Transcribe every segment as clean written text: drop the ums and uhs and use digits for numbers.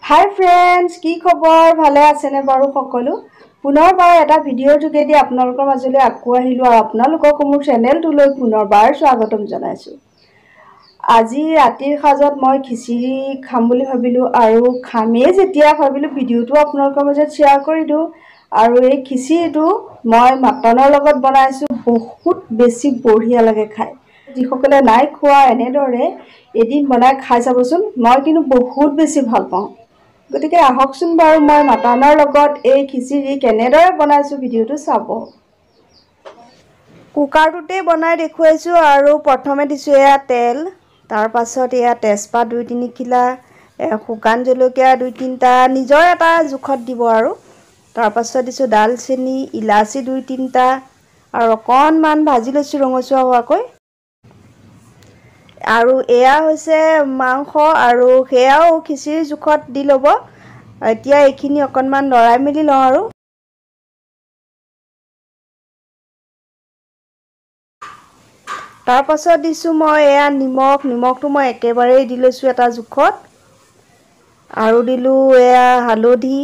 Hi friends की खबर भाले आছেনে বাৰু সকলো পুনৰবাৰ এটা ভিডিঅ'ৰ যোগেদি আপোনালোকৰ মাজলৈ আকৌ আহিলো আৰু আপোনালোকক মোৰ চেনেলটোলৈ পুনৰবাৰ স্বাগতম জনাইছো। আজি ৰাতিৰ সাজত মই খিচিৰি খাম বুলি ভাবিলো আৰু খামেই যেতিয়া ভাবিলো ভিডিঅ'টো আপোনালোকৰ মাজত শ্বেয়াৰ কৰি দিও আৰু এই খিচিৰিটো মই মাটনৰ লগত বনাইছো বহুত বেছি বঢ়িয়া লাগে খাই। যিসকলে নাই খোৱা এনেদৰে এদিন বনাই খাই চাবচোন মই কিন্তু বহুত বেছি ভাল পাওঁ। গতিকে আহকচোন বাৰু মই মাটনৰ লগত এই খিচিৰি কেনেদৰে বনাইছো ভিডিঅ'টো চাব। কুকাৰটোতে বনাই দেখুৱাইছো আৰু প্ৰথমে দিছো এয়া তেল, তাৰ পাছত এয়া তেজপাত 2-3 কিলা, শুকান জলকীয়া 2-3টা নিজৰ এটা জোখত দিব আৰু তাৰ পাছত দিছো দালচেনি, ইলাচি 2-3টা আৰু অকণমান ভাজি লৈছো ৰঙচুৱা হোৱাকৈ। আৰু এয়া হৈছে মাংস আৰু হেয়াও খিচিৰি জোখত দি লব। এতিয়া এইখিনি অকণমান লৰাই মিলি লওঁ আৰু তাৰ পাছত দিছো মই এয়া নিমখটো মই একেবাৰে দি লৈছো এটা জোখত আৰু দিলো এয়া হালধি,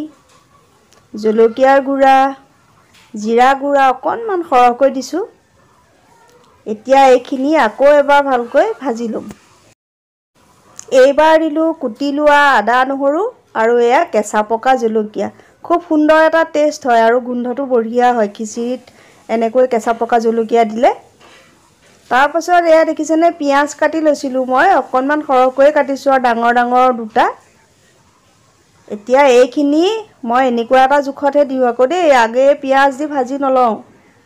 জলকীয়াৰ গুড়া, জিৰা গুড়া অকণমান সৰহকৈ দিছো। এতিয়া এইখিনি আকৌ এবাৰ ভালকৈ ভাজি লম। এইবাৰ দিলো কুটি লোৱা আদা নহৰু আৰু এয়া কেঁচা পকা জলকীয়া। খুব সুন্দৰ এটা টেষ্ট হয় আৰু গোন্ধটো বঢ়িয়া হয় খিচিৰিত এনেকৈ কেঁচা পকা জলকীয়া দিলে। তাৰ পাছত এয়া দেখিছেনে পিয়াজ কাটি লৈছিলো মই অকণমান সৰহকৈ কাটিছো আৰু ডাঙৰ ডাঙৰ দুটা। এতিয়া এইখিনি মই এনেকুৱা এটা জোখতহে দিও আকৌ দেই, আগে পিয়াজ দি ভাজি নলওঁ,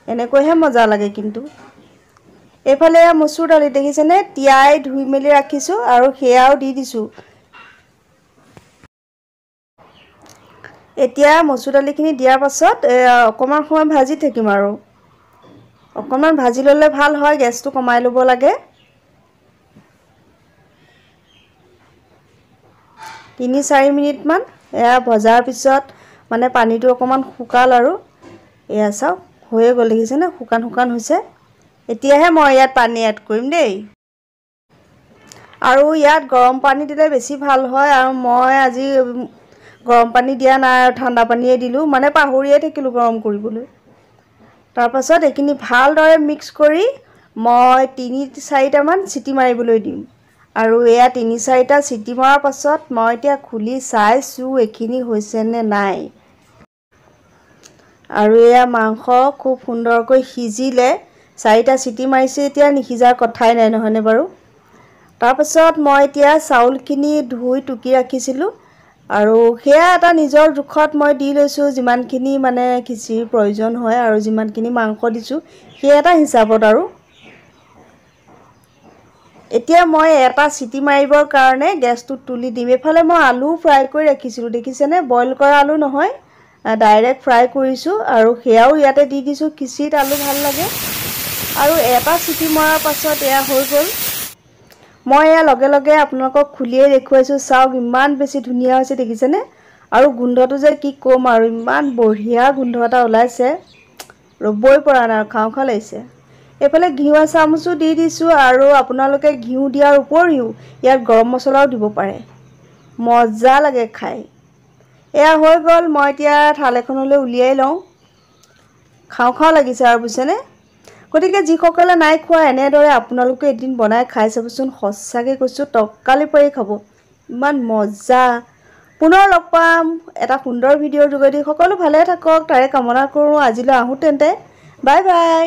এনেকৈহে মজা লাগে কিন্তু। এইফালে মচুৰ দালি দেখিছেনে তিয়াই ধুই মেলি ৰাখিছো আৰু সেয়াও দি দিছো। এতিয়া মচুৰ দালিখিনি দিয়াৰ পাছত অকণমান সময় ভাজি থাকিম আৰু অকণমান ভাজি ল'লে ভাল হয়, গেছটো কমাই ল'ব লাগে। 3-4 মিনিটমান এয়া ভজাৰ পিছত মানে পানীটো অকণমান শুকাল আৰু এয়া চাওক হৈয়ে গ'ল দেখিছেনে শুকান হৈছে। এতিয়াহে মই ইয়াত পানী এড কৰিম দেই আৰু ইয়াত গৰম পানী দিলে বেছি ভাল হয় আৰু মই আজি গৰম পানী দিয়া নাই আৰু ঠাণ্ডা পানীয়ে দিলো, মানে পাহৰিয়ে থাকিলো গৰম কৰিবলৈ। তাৰ পাছত এইখিনি ভালদৰে মিক্স কৰি মই 3-4টা মান চিটি মাৰিবলৈ দিম আৰু এয়া 3-4টা চিটি মৰাৰ পাছত মই এতিয়া খুলি চাইছো এইখিনি হৈছে নে নাই। আৰু এয়া মাংস খুব সুন্দৰকৈ সিজিলে, 4টা চিটি মাৰিছে এতিয়া নিসিজাৰ কথাই নাই নহয়নে বাৰু। তাৰ পাছত মই এতিয়া চাউলখিনি ধুই টুকি ৰাখিছিলো আৰু সেয়া এটা নিজৰ জোখত মই দি লৈছো যিমানখিনি মানে খিচিৰিৰ প্ৰয়োজন হয় আৰু যিমানখিনি মাংস দিছো সেই এটা হিচাপত আৰু এতিয়া মই এটা চিটি মাৰিবৰ কাৰণে গেছটো তুলি দিম। এফালে মই আলু ফ্ৰাই কৰি ৰাখিছিলো দেখিছেনে, বইল কৰা আলু নহয়, ডাইৰেক্ট ফ্ৰাই কৰিছো আৰু সেয়াও ইয়াতে দি দিছো। খিচিৰিত আলু ভাল লাগে আৰু এটা চিটি মৰাৰ পাছত এয়া হৈ গ'ল। মই এয়া লগে লগে আপোনালোকক খুলিয়ে দেখুৱাইছো, চাওক ইমান বেছি ধুনীয়া হৈছে দেখিছেনে আৰু গোন্ধটো যে কি ক'ম আৰু ইমান বঢ়িয়া গোন্ধ এটা ওলাইছে, ৰ'বই পৰা নাই, খাওঁ খাওঁ লাগিছে। এইফালে ঘিউ চামুচো দি দিছো আৰু আপোনালোকে ঘিউ দিয়াৰ উপৰিও ইয়াত গৰম মছলাও দিব পাৰে, মজা লাগে খাই। এয়া হৈ গ'ল, মই এতিয়া থাল এখনলৈ উলিয়াই লওঁ, খাওঁ খাওঁ লাগিছে আৰু বুজিছেনে। গতিকে যিসকলে নাই খোৱা এনেদৰে আপোনালোকে এদিন বনাই খাই চাবচোন, সঁচাকৈ কৈছোঁ টক্কালি পাৰি খাব, ইমান মজা। পুনৰ লগ পাম এটা সুন্দৰ ভিডিঅ'ৰ যোগেদি। সকলো ভালে থাকক তাৰে কামনা কৰোঁ। আজিলৈ আহোঁ তেন্তে, বাই বাই।